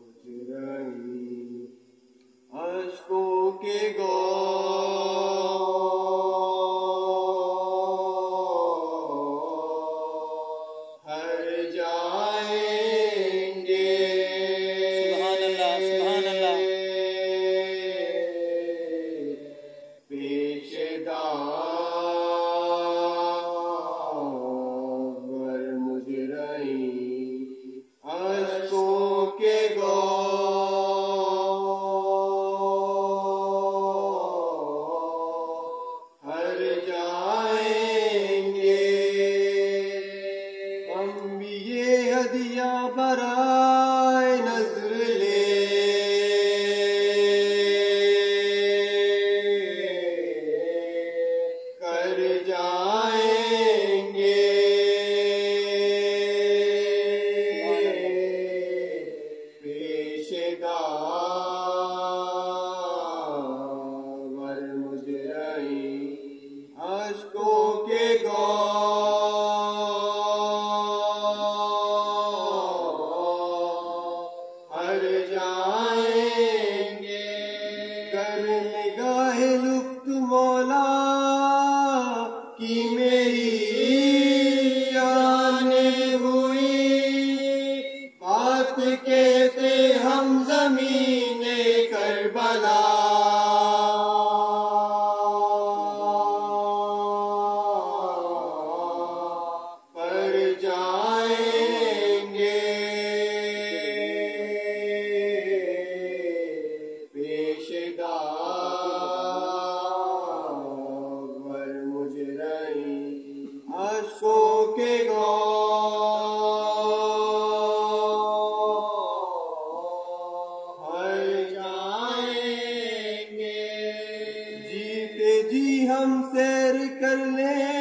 مجرمی اشکوں کے گوہر جائیں گے. سبحان اللہ سبحان اللہ. پیش داور مجرمی اشکوں کے گوہر جائیں گے. ہم بھی یہ ہدیہ برائے نظر لے کر جائیں گے. پیش داور مجرمی اشکوں کے گوہر جائیں گے. کر نگاہ لطف مولا کی میری جانب ہوئی بات کہتے ہم زمین کربلا. پر جائیں گے. پیش داور مجرمی اشکوں کے گوہر جائیں گے. جیتے جی ہم سیر کر لیں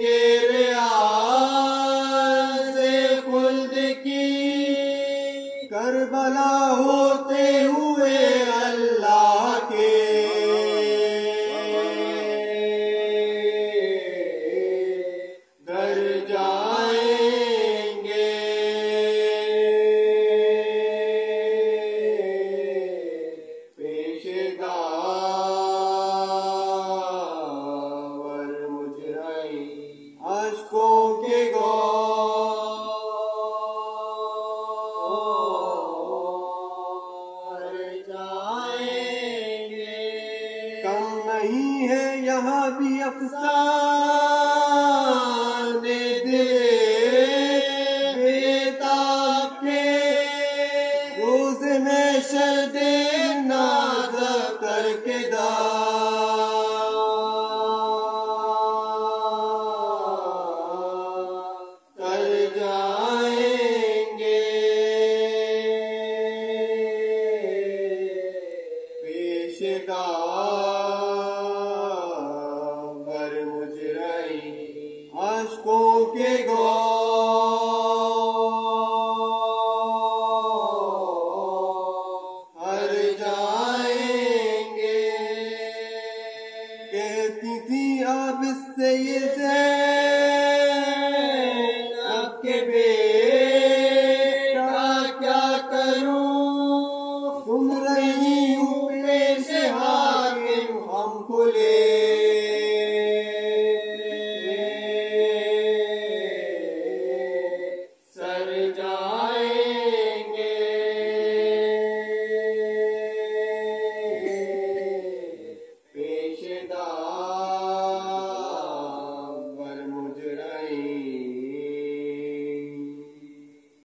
گے ریاض خلد کی. کربلا ہوتے ہوئے اللہ کے در جائیں گے. پیش داور مجرمی اشکوں کے گوہر جائیں گے. کم نہیں ہے یہاں بھی افسانے دل بیتاب کے. روز میں شرد ناد کر کے کر جائیں گے. پیش داور